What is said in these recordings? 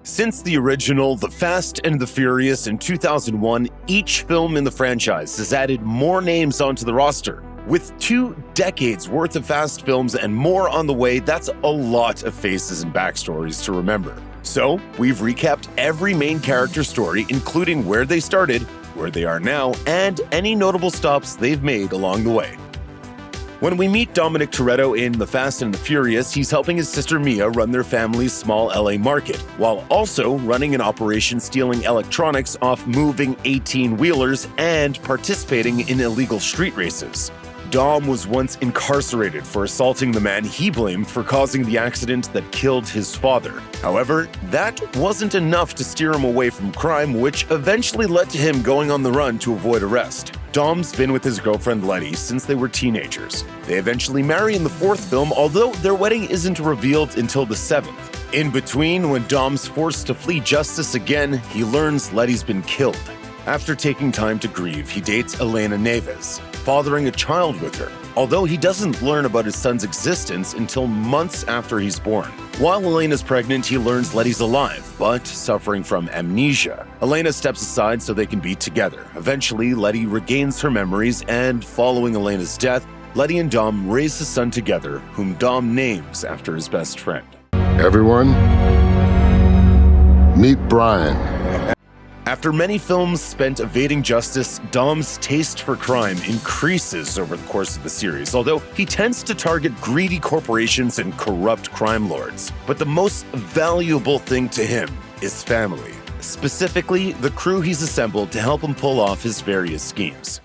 Since the original The Fast and the Furious in 2001, each film in the franchise has added more names onto the roster. With 2 decades worth of Fast films and more on the way, that's a lot of faces and backstories to remember. So, we've recapped every main character story, including where they started, where they are now, and any notable stops they've made along the way. When we meet Dominic Toretto in The Fast and the Furious, he's helping his sister Mia run their family's small LA market, while also running an operation stealing electronics off moving 18-wheelers and participating in illegal street races. Dom was once incarcerated for assaulting the man he blamed for causing the accident that killed his father. However, that wasn't enough to steer him away from crime, which eventually led to him going on the run to avoid arrest. Dom's been with his girlfriend Letty since they were teenagers. They eventually marry in the 4th film, although their wedding isn't revealed until the 7th. In between, when Dom's forced to flee justice again, he learns Letty's been killed. After taking time to grieve, he dates Elena Neves, fathering a child with her, although he doesn't learn about his son's existence until months after he's born. While Elena's pregnant, he learns Letty's alive, but suffering from amnesia. Elena steps aside so they can be together. Eventually, Letty regains her memories, and following Elena's death, Letty and Dom raise a son together, whom Dom names after his best friend. Everyone, meet Brian. After many films spent evading justice, Dom's taste for crime increases over the course of the series, although he tends to target greedy corporations and corrupt crime lords. But the most valuable thing to him is family, specifically the crew he's assembled to help him pull off his various schemes.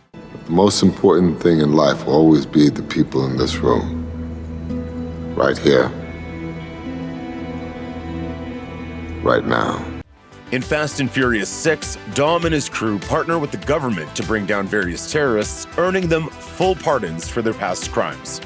The most important thing in life will always be the people in this room. Right here. Right now. In Fast and Furious 6, Dom and his crew partner with the government to bring down various terrorists, earning them full pardons for their past crimes.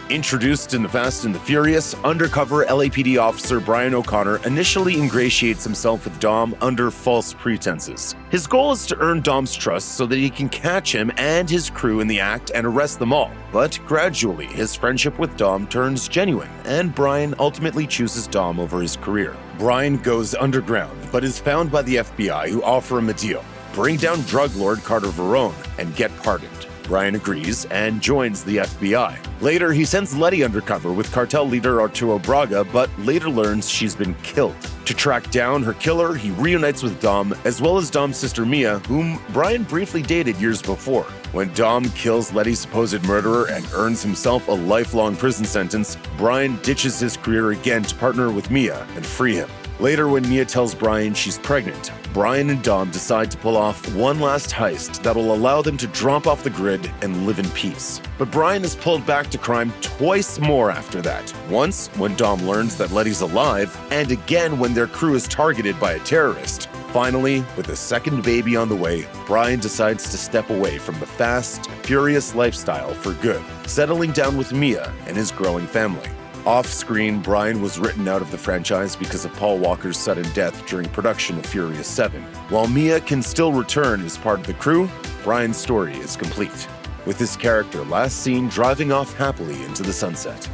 Introduced in The Fast and the Furious, undercover LAPD officer Brian O'Connor initially ingratiates himself with Dom under false pretenses. His goal is to earn Dom's trust so that he can catch him and his crew in the act and arrest them all. But gradually, his friendship with Dom turns genuine, and Brian ultimately chooses Dom over his career. Brian goes underground, but is found by the FBI, who offer him a deal: bring down drug lord Carter Verone and get pardoned. Brian agrees and joins the FBI. Later, he sends Letty undercover with cartel leader Arturo Braga, but later learns she's been killed. To track down her killer, he reunites with Dom, as well as Dom's sister Mia, whom Brian briefly dated years before. When Dom kills Letty's supposed murderer and earns himself a lifelong prison sentence, Brian ditches his career again to partner with Mia and free him. Later, when Mia tells Brian she's pregnant, Brian and Dom decide to pull off one last heist that will allow them to drop off the grid and live in peace. But Brian is pulled back to crime twice more after that. Once, when Dom learns that Letty's alive, and again when their crew is targeted by a terrorist. Finally, with a second baby on the way, Brian decides to step away from the fast, furious lifestyle for good, settling down with Mia and his growing family. Off-screen, Brian was written out of the franchise because of Paul Walker's sudden death during production of Furious 7. While Mia can still return as part of the crew, Brian's story is complete, with his character last seen driving off happily into the sunset.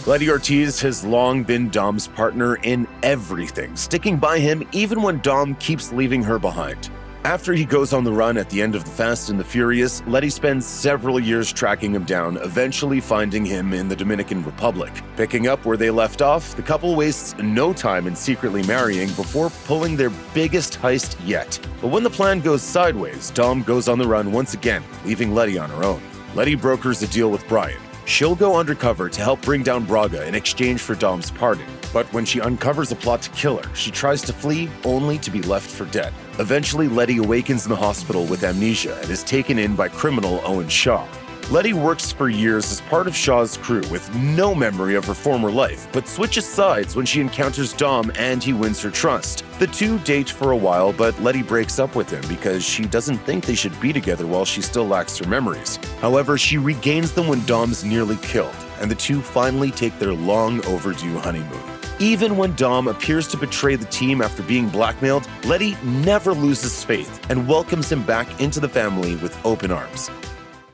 Letty Ortiz has long been Dom's partner in everything, sticking by him even when Dom keeps leaving her behind. After he goes on the run at the end of The Fast and the Furious, Letty spends several years tracking him down, eventually finding him in the Dominican Republic. Picking up where they left off, the couple wastes no time in secretly marrying before pulling their biggest heist yet. But when the plan goes sideways, Dom goes on the run once again, leaving Letty on her own. Letty brokers a deal with Brian. She'll go undercover to help bring down Braga in exchange for Dom's pardon. But when she uncovers a plot to kill her, she tries to flee, only to be left for dead. Eventually, Letty awakens in the hospital with amnesia and is taken in by criminal Owen Shaw. Letty works for years as part of Shaw's crew with no memory of her former life, but switches sides when she encounters Dom and he wins her trust. The two date for a while, but Letty breaks up with him because she doesn't think they should be together while she still lacks her memories. However, she regains them when Dom's nearly killed, and the two finally take their long overdue honeymoon. Even when Dom appears to betray the team after being blackmailed, Letty never loses faith and welcomes him back into the family with open arms.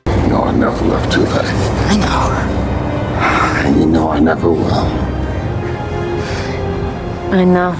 You know I never left you, Letty. I know. And you know I never will. I know.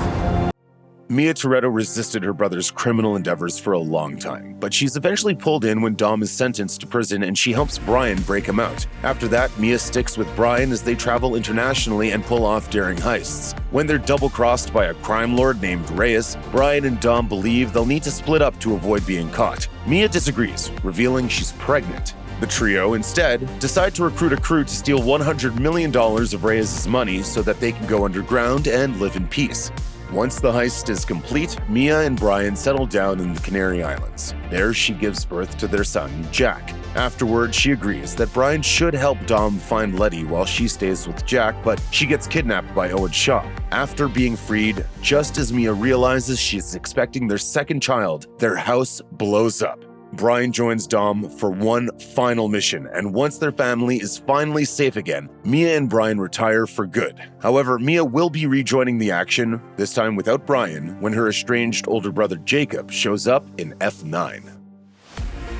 Mia Toretto resisted her brother's criminal endeavors for a long time, but she's eventually pulled in when Dom is sentenced to prison and she helps Brian break him out. After that, Mia sticks with Brian as they travel internationally and pull off daring heists. When they're double-crossed by a crime lord named Reyes, Brian and Dom believe they'll need to split up to avoid being caught. Mia disagrees, revealing she's pregnant. The trio, instead, decide to recruit a crew to steal $100 million of Reyes' money so that they can go underground and live in peace. Once the heist is complete, Mia and Brian settle down in the Canary Islands. There, she gives birth to their son, Jack. Afterward, she agrees that Brian should help Dom find Letty while she stays with Jack, but she gets kidnapped by Owen Shaw. After being freed, just as Mia realizes she's expecting their second child, their house blows up. Brian joins Dom for one final mission, and once their family is finally safe again, Mia and Brian retire for good. However, Mia will be rejoining the action, this time without Brian, when her estranged older brother Jakob shows up in F9.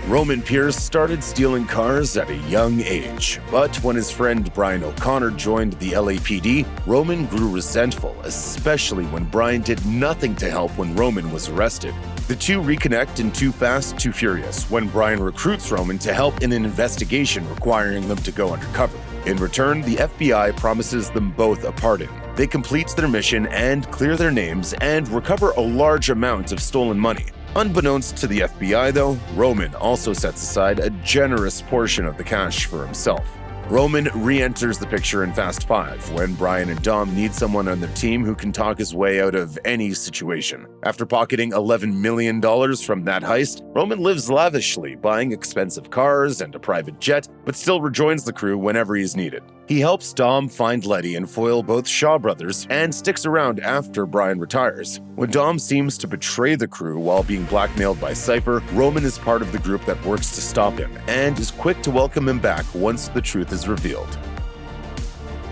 Roman Pearce started stealing cars at a young age, but when his friend Brian O'Connor joined the LAPD, Roman grew resentful, especially when Brian did nothing to help when Roman was arrested. The two reconnect in Too Fast, Too Furious when Brian recruits Roman to help in an investigation requiring them to go undercover. In return, the FBI promises them both a pardon. They complete their mission and clear their names and recover a large amount of stolen money. Unbeknownst to the FBI, though, Roman also sets aside a generous portion of the cash for himself. Roman re-enters the picture in Fast 5 when Brian and Dom need someone on their team who can talk his way out of any situation. After pocketing $11 million from that heist, Roman lives lavishly, buying expensive cars and a private jet, but still rejoins the crew whenever he's needed. He helps Dom find Letty and foil both Shaw brothers and sticks around after Brian retires. When Dom seems to betray the crew while being blackmailed by Cipher, Roman is part of the group that works to stop him and is quick to welcome him back once the truth is revealed.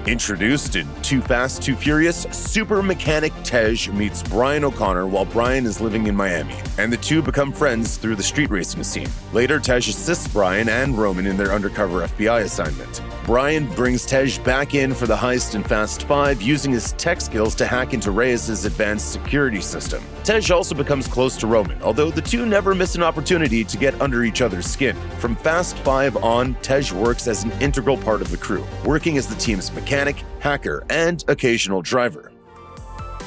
Introduced in Too Fast, Too Furious, super mechanic Tej meets Brian O'Connor while Brian is living in Miami, and the two become friends through the street racing scene. Later, Tej assists Brian and Roman in their undercover FBI assignment. Brian brings Tej back in for the heist in Fast 5 using his tech skills to hack into Reyes' advanced security system. Tej also becomes close to Roman, although the two never miss an opportunity to get under each other's skin. From Fast 5 on, Tej works as an integral part of the crew, working as the team's mechanic, hacker, and occasional driver.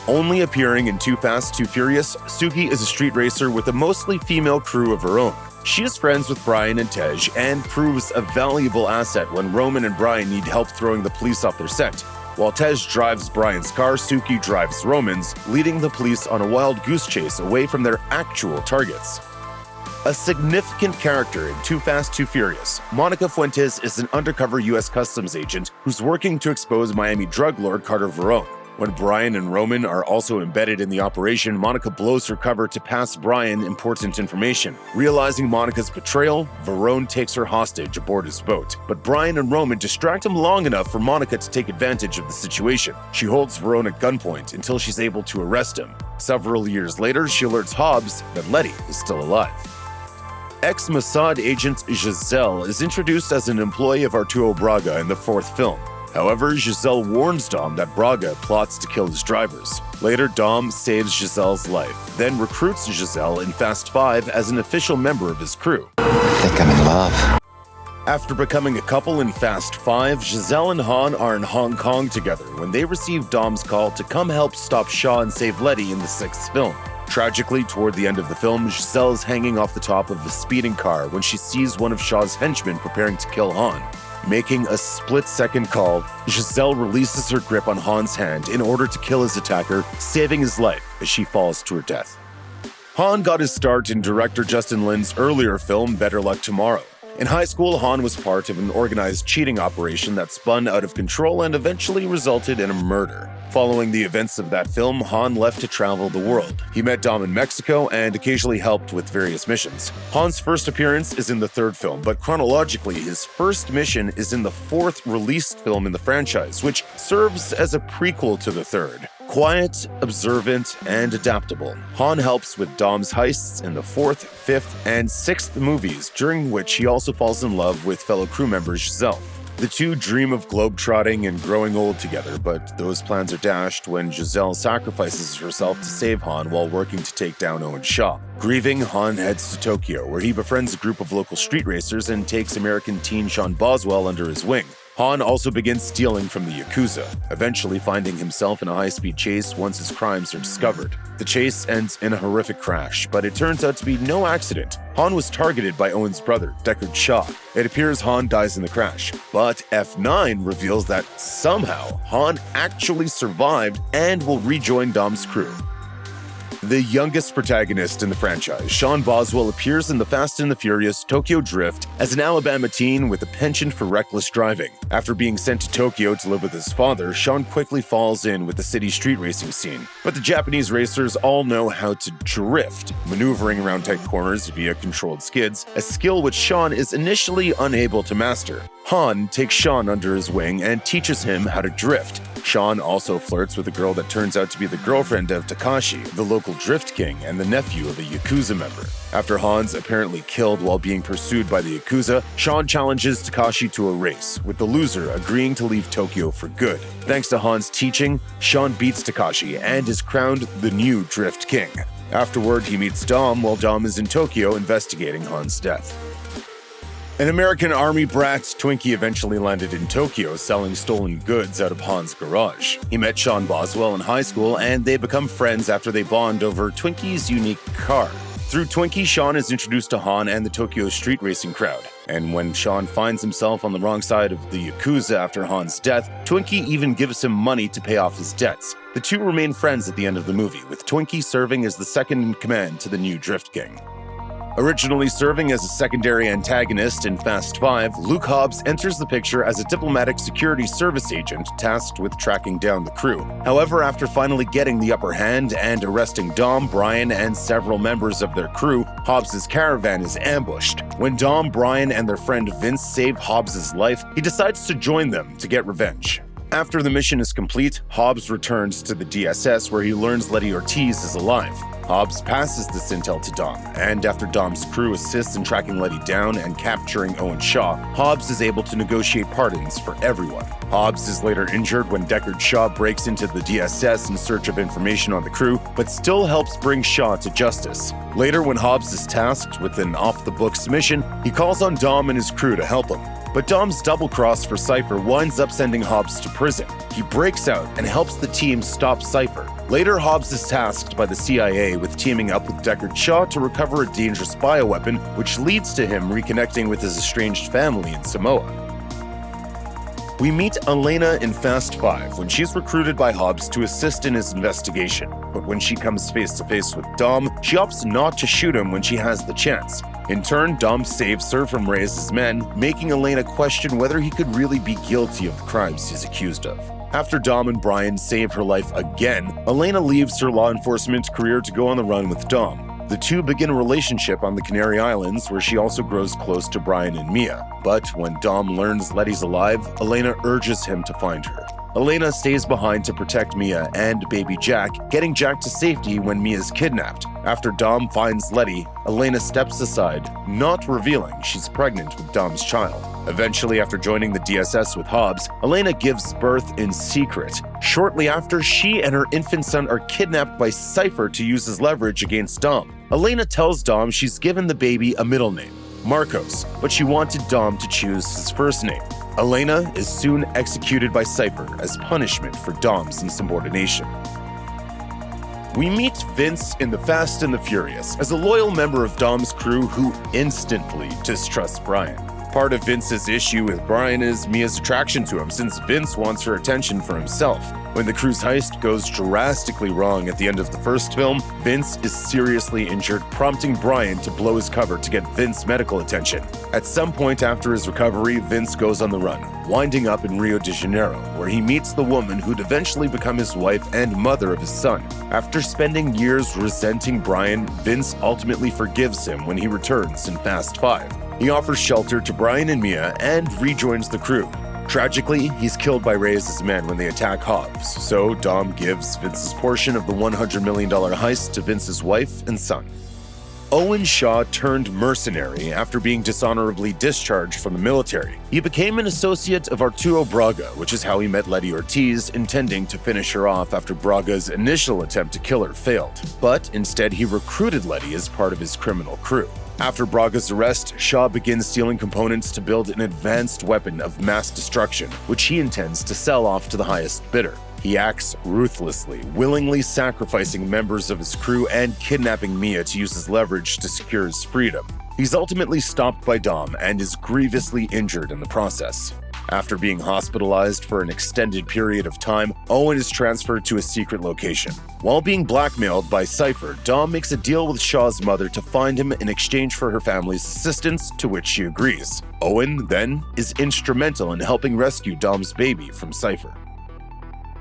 Only appearing in Too Fast, Too Furious, Suki is a street racer with a mostly female crew of her own. She is friends with Brian and Tej and proves a valuable asset when Roman and Brian need help throwing the police off their scent. While Tej drives Brian's car, Suki drives Roman's, leading the police on a wild goose chase away from their actual targets. A significant character in Too Fast, Too Furious, Monica Fuentes is an undercover U.S. Customs agent who's working to expose Miami drug lord Carter Verone. When Brian and Roman are also embedded in the operation, Monica blows her cover to pass Brian important information. Realizing Monica's betrayal, Verone takes her hostage aboard his boat. But Brian and Roman distract him long enough for Monica to take advantage of the situation. She holds Verone at gunpoint until she's able to arrest him. Several years later, she alerts Hobbs that Letty is still alive. Ex-Mossad agent Gisele is introduced as an employee of Arturo Braga in the fourth film. However, Gisele warns Dom that Braga plots to kill his drivers. Later, Dom saves Gisele's life, then recruits Gisele in Fast 5 as an official member of his crew. I think I'm in love. After becoming a couple in Fast 5, Gisele and Han are in Hong Kong together when they receive Dom's call to come help stop Shaw and save Letty in the sixth film. Tragically, toward the end of the film, Gisele is hanging off the top of a speeding car when she sees one of Shaw's henchmen preparing to kill Han. Making a split-second call, Gisele releases her grip on Han's hand in order to kill his attacker, saving his life as she falls to her death. Han got his start in director Justin Lin's earlier film Better Luck Tomorrow. In high school, Han was part of an organized cheating operation that spun out of control and eventually resulted in a murder. Following the events of that film, Han left to travel the world. He met Dom in Mexico and occasionally helped with various missions. Han's first appearance is in the third film, but chronologically, his first mission is in the fourth released film in the franchise, which serves as a prequel to the third. Quiet, observant, and adaptable, Han helps with Dom's heists in the fourth, fifth, and sixth movies, during which he also falls in love with fellow crew member Gisele. The two dream of globetrotting and growing old together, but those plans are dashed when Gisele sacrifices herself to save Han while working to take down Owen Shaw. Grieving, Han heads to Tokyo, where he befriends a group of local street racers and takes American teen Sean Boswell under his wing. Han also begins stealing from the Yakuza, eventually finding himself in a high-speed chase once his crimes are discovered. The chase ends in a horrific crash, but it turns out to be no accident. Han was targeted by Owen's brother, Deckard Shaw. It appears Han dies in the crash, but F9 reveals that somehow Han actually survived and will rejoin Dom's crew. The youngest protagonist in the franchise, Sean Boswell, appears in the Fast and the Furious Tokyo Drift as an Alabama teen with a penchant for reckless driving. After being sent to Tokyo to live with his father, Sean quickly falls in with the city street racing scene. But the Japanese racers all know how to drift, maneuvering around tight corners via controlled skids, a skill which Sean is initially unable to master. Han takes Sean under his wing and teaches him how to drift. Sean also flirts with a girl that turns out to be the girlfriend of Takashi, the local drift king and the nephew of a Yakuza member. After Han's apparently killed while being pursued by the Yakuza, Sean challenges Takashi to a race, with the loser agreeing to leave Tokyo for good. Thanks to Han's teaching, Sean beats Takashi and is crowned the new Drift King. Afterward, he meets Dom while Dom is in Tokyo investigating Han's death. An American army brat, Twinkie eventually landed in Tokyo selling stolen goods out of Han's garage. He met Sean Boswell in high school and they become friends after they bond over Twinkie's unique car. Through Twinkie, Sean is introduced to Han and the Tokyo street racing crowd. And when Sean finds himself on the wrong side of the Yakuza after Han's death, Twinkie even gives him money to pay off his debts. The two remain friends at the end of the movie, with Twinkie serving as the second in command to the new Drift King. Originally serving as a secondary antagonist in Fast 5, Luke Hobbs enters the picture as a diplomatic security service agent tasked with tracking down the crew. However, after finally getting the upper hand and arresting Dom, Brian, and several members of their crew, Hobbs' caravan is ambushed. When Dom, Brian, and their friend Vince save Hobbs' life, he decides to join them to get revenge. After the mission is complete, Hobbs returns to the DSS where he learns Letty Ortiz is alive. Hobbs passes this intel to Dom, and after Dom's crew assists in tracking Letty down and capturing Owen Shaw, Hobbs is able to negotiate pardons for everyone. Hobbs is later injured when Deckard Shaw breaks into the DSS in search of information on the crew, but still helps bring Shaw to justice. Later, when Hobbs is tasked with an off-the-books mission, he calls on Dom and his crew to help him. But Dom's double-cross for Cipher winds up sending Hobbs to prison. He breaks out and helps the team stop Cipher. Later, Hobbs is tasked by the CIA with teaming up with Deckard Shaw to recover a dangerous bioweapon, which leads to him reconnecting with his estranged family in Samoa. We meet Elena in Fast 5 when she's recruited by Hobbs to assist in his investigation. But when she comes face to face with Dom, she opts not to shoot him when she has the chance. In turn, Dom saves her from Reyes' men, making Elena question whether he could really be guilty of the crimes he's accused of. After Dom and Brian save her life again, Elena leaves her law enforcement career to go on the run with Dom. The two begin a relationship on the Canary Islands, where she also grows close to Brian and Mia. But when Dom learns Letty's alive, Elena urges him to find her. Elena stays behind to protect Mia and baby Jack, getting Jack to safety when Mia's kidnapped. After Dom finds Letty, Elena steps aside, not revealing she's pregnant with Dom's child. Eventually, after joining the DSS with Hobbs, Elena gives birth in secret. Shortly after, she and her infant son are kidnapped by Cipher to use as leverage against Dom. Elena tells Dom she's given the baby a middle name, Marcos, but she wanted Dom to choose his first name. Elena is soon executed by Cipher as punishment for Dom's insubordination. We meet Vince in The Fast and the Furious as a loyal member of Dom's crew who instantly distrusts Brian. Part of Vince's issue with Brian is Mia's attraction to him, since Vince wants her attention for himself. When the crew's heist goes drastically wrong at the end of the first film, Vince is seriously injured, prompting Brian to blow his cover to get Vince medical attention. At some point after his recovery, Vince goes on the run, winding up in Rio de Janeiro, where he meets the woman who'd eventually become his wife and mother of his son. After spending years resenting Brian, Vince ultimately forgives him when he returns in Fast 5. He offers shelter to Brian and Mia and rejoins the crew. Tragically, he's killed by Reyes' men when they attack Hobbs, so Dom gives Vince's portion of the $100 million heist to Vince's wife and son. Owen Shaw turned mercenary after being dishonorably discharged from the military. He became an associate of Arturo Braga, which is how he met Letty Ortiz, intending to finish her off after Braga's initial attempt to kill her failed. But instead, he recruited Letty as part of his criminal crew. After Braga's arrest, Shaw begins stealing components to build an advanced weapon of mass destruction, which he intends to sell off to the highest bidder. He acts ruthlessly, willingly sacrificing members of his crew and kidnapping Mia to use his leverage to secure his freedom. He's ultimately stopped by Dom and is grievously injured in the process. After being hospitalized for an extended period of time, Owen is transferred to a secret location. While being blackmailed by Cipher, Dom makes a deal with Shaw's mother to find him in exchange for her family's assistance, to which she agrees. Owen, then, is instrumental in helping rescue Dom's baby from Cipher.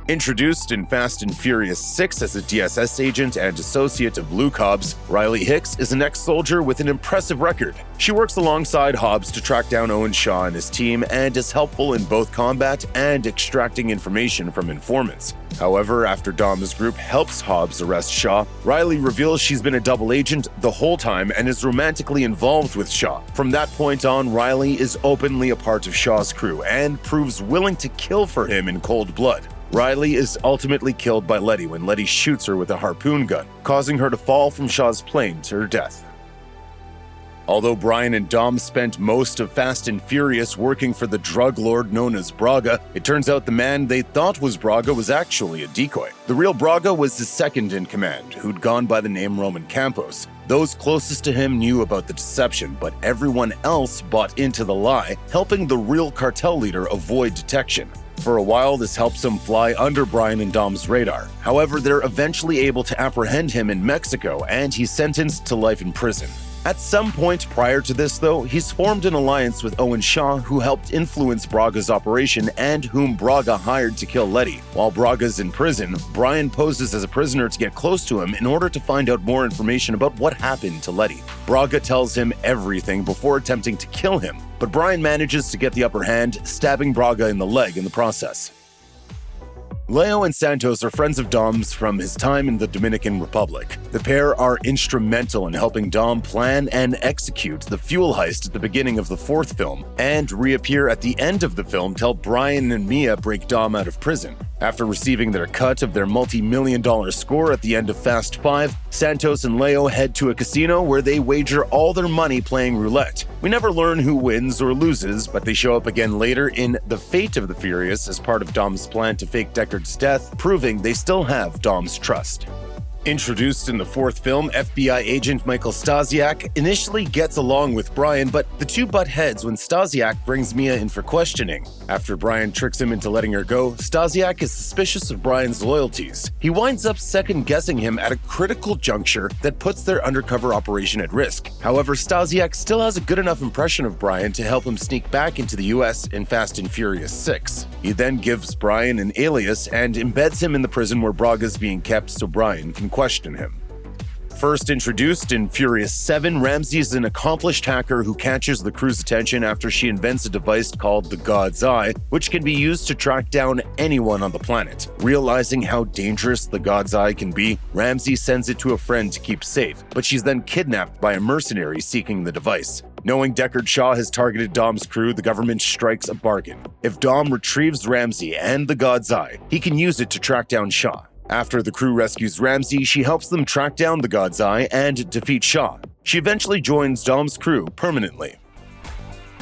Introduced in Fast and Furious 6 as a DSS agent and associate of Luke Hobbs, Riley Hicks is an ex-soldier with an impressive record. She works alongside Hobbs to track down Owen Shaw and his team and is helpful in both combat and extracting information from informants. However, after Dom's group helps Hobbs arrest Shaw, Riley reveals she's been a double agent the whole time and is romantically involved with Shaw. From that point on, Riley is openly a part of Shaw's crew and proves willing to kill for him in cold blood. Riley is ultimately killed by Letty when Letty shoots her with a harpoon gun, causing her to fall from Shaw's plane to her death. Although Brian and Dom spent most of Fast and Furious working for the drug lord known as Braga, it turns out the man they thought was Braga was actually a decoy. The real Braga was his second in command, who'd gone by the name Roman Campos. Those closest to him knew about the deception, but everyone else bought into the lie, helping the real cartel leader avoid detection. For a while, this helps him fly under Brian and Dom's radar. However, they're eventually able to apprehend him in Mexico, and he's sentenced to life in prison. At some point prior to this, though, he's formed an alliance with Owen Shaw, who helped influence Braga's operation and whom Braga hired to kill Letty. While Braga's in prison, Brian poses as a prisoner to get close to him in order to find out more information about what happened to Letty. Braga tells him everything before attempting to kill him, but Brian manages to get the upper hand, stabbing Braga in the leg in the process. Leo and Santos are friends of Dom's from his time in the Dominican Republic. The pair are instrumental in helping Dom plan and execute the fuel heist at the beginning of the fourth film, and reappear at the end of the film to help Brian and Mia break Dom out of prison. After receiving their cut of their multi-million-dollar score at the end of Fast 5, Santos and Leo head to a casino where they wager all their money playing roulette. We never learn who wins or loses, but they show up again later in The Fate of the Furious as part of Dom's plan to fake Deckard's death, proving they still have Dom's trust. Introduced in the fourth film, FBI agent Michael Stasiak initially gets along with Brian, but the two butt heads when Stasiak brings Mia in for questioning. After Brian tricks him into letting her go, Stasiak is suspicious of Brian's loyalties. He winds up second-guessing him at a critical juncture that puts their undercover operation at risk. However, Stasiak still has a good enough impression of Brian to help him sneak back into the US in Fast and Furious 6. He then gives Brian an alias and embeds him in the prison where Braga's being kept so Brian can question him. First introduced in Furious 7, Ramsey is an accomplished hacker who catches the crew's attention after she invents a device called the God's Eye, which can be used to track down anyone on the planet. Realizing how dangerous the God's Eye can be, Ramsey sends it to a friend to keep safe, but she's then kidnapped by a mercenary seeking the device. Knowing Deckard Shaw has targeted Dom's crew, the government strikes a bargain. If Dom retrieves Ramsey and the God's Eye, he can use it to track down Shaw. After the crew rescues Ramsey, she helps them track down the God's Eye and defeat Shaw. She eventually joins Dom's crew permanently.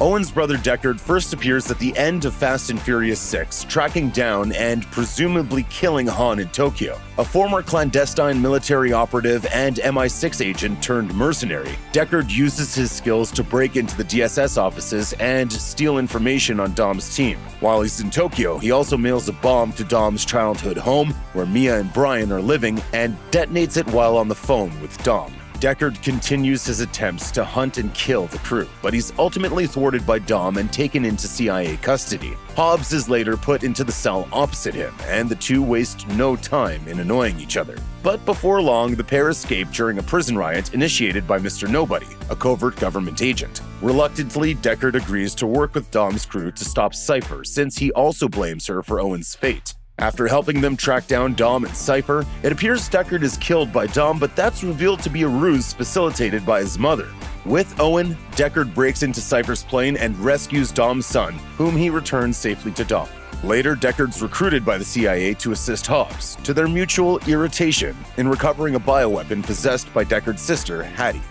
Owen's brother Deckard first appears at the end of Fast and Furious 6, tracking down and presumably killing Han in Tokyo. A former clandestine military operative and MI6 agent turned mercenary, Deckard uses his skills to break into the DSS offices and steal information on Dom's team. While he's in Tokyo, he also mails a bomb to Dom's childhood home, where Mia and Brian are living, and detonates it while on the phone with Dom. Deckard continues his attempts to hunt and kill the crew, but he's ultimately thwarted by Dom and taken into CIA custody. Hobbs is later put into the cell opposite him, and the two waste no time in annoying each other. But before long, the pair escape during a prison riot initiated by Mr. Nobody, a covert government agent. Reluctantly, Deckard agrees to work with Dom's crew to stop Cipher, since he also blames her for Owen's fate. After helping them track down Dom and Cipher, it appears Deckard is killed by Dom, but that's revealed to be a ruse facilitated by his mother. With Owen, Deckard breaks into Cipher's plane and rescues Dom's son, whom he returns safely to Dom. Later, Deckard's recruited by the CIA to assist Hobbs, to their mutual irritation, in recovering a bioweapon possessed by Deckard's sister, Hattie.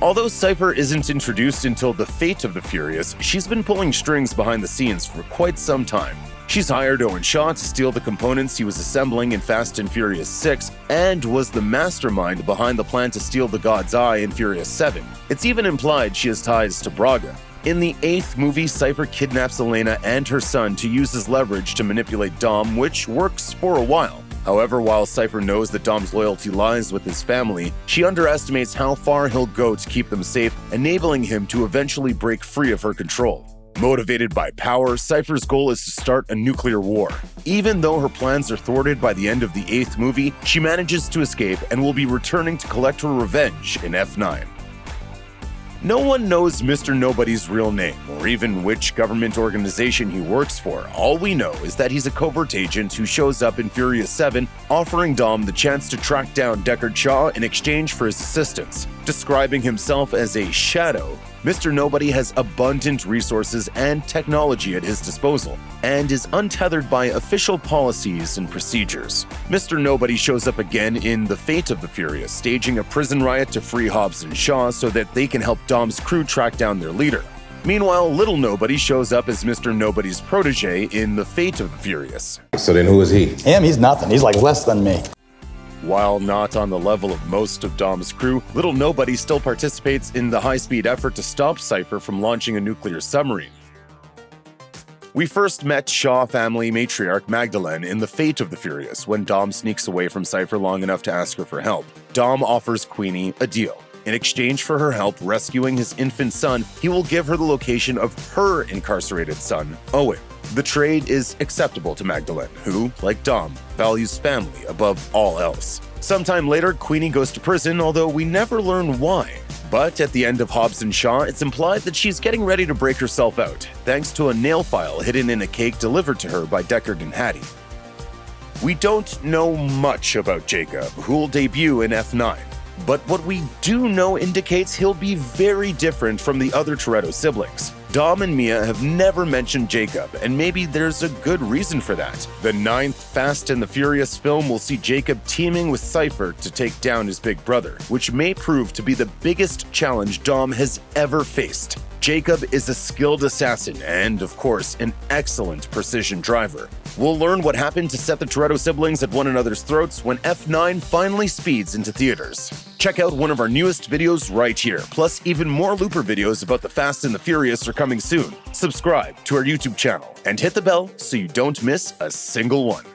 Although Cipher isn't introduced until The Fate of the Furious, she's been pulling strings behind the scenes for quite some time. She's hired Owen Shaw to steal the components he was assembling in Fast and Furious 6 and was the mastermind behind the plan to steal the God's Eye in Furious 7. It's even implied she has ties to Braga. In the 8th movie, Cipher kidnaps Elena and her son to use as leverage to manipulate Dom, which works for a while. However, while Cipher knows that Dom's loyalty lies with his family, she underestimates how far he'll go to keep them safe, enabling him to eventually break free of her control. Motivated by power, Cipher's goal is to start a nuclear war. Even though her plans are thwarted by the end of the 8th movie, she manages to escape and will be returning to collect her revenge in F9. No one knows Mr. Nobody's real name, or even which government organization he works for. All we know is that he's a covert agent who shows up in Furious 7, offering Dom the chance to track down Deckard Shaw in exchange for his assistance. Describing himself as a shadow, Mr. Nobody has abundant resources and technology at his disposal, and is untethered by official policies and procedures. Mr. Nobody shows up again in The Fate of the Furious, staging a prison riot to free Hobbs and Shaw so that they can help Dom's crew track down their leader. Meanwhile, Little Nobody shows up as Mr. Nobody's protege in The Fate of the Furious. So then who is he? Him? He's nothing. He's like less than me. While not on the level of most of Dom's crew, Little Nobody still participates in the high-speed effort to stop Cipher from launching a nuclear submarine. We first met Shaw family matriarch Magdalene in The Fate of the Furious when Dom sneaks away from Cipher long enough to ask her for help. Dom offers Queenie a deal. In exchange for her help rescuing his infant son, he will give her the location of her incarcerated son, Owen. The trade is acceptable to Magdalene, who, like Dom, values family above all else. Sometime later, Queenie goes to prison, although we never learn why. But at the end of Hobbs and Shaw, it's implied that she's getting ready to break herself out, thanks to a nail file hidden in a cake delivered to her by Deckard and Hattie. We don't know much about Jacob, who'll debut in F9. But what we do know indicates he'll be very different from the other Toretto siblings. Dom and Mia have never mentioned Jacob, and maybe there's a good reason for that. The 9th Fast and the Furious film will see Jacob teaming with Cipher to take down his big brother, which may prove to be the biggest challenge Dom has ever faced. Jacob is a skilled assassin and, of course, an excellent precision driver. We'll learn what happened to set the Toretto siblings at one another's throats when F9 finally speeds into theaters. Check out one of our newest videos right here, plus even more Looper videos about the Fast and the Furious are coming soon. Subscribe to our YouTube channel and hit the bell so you don't miss a single one.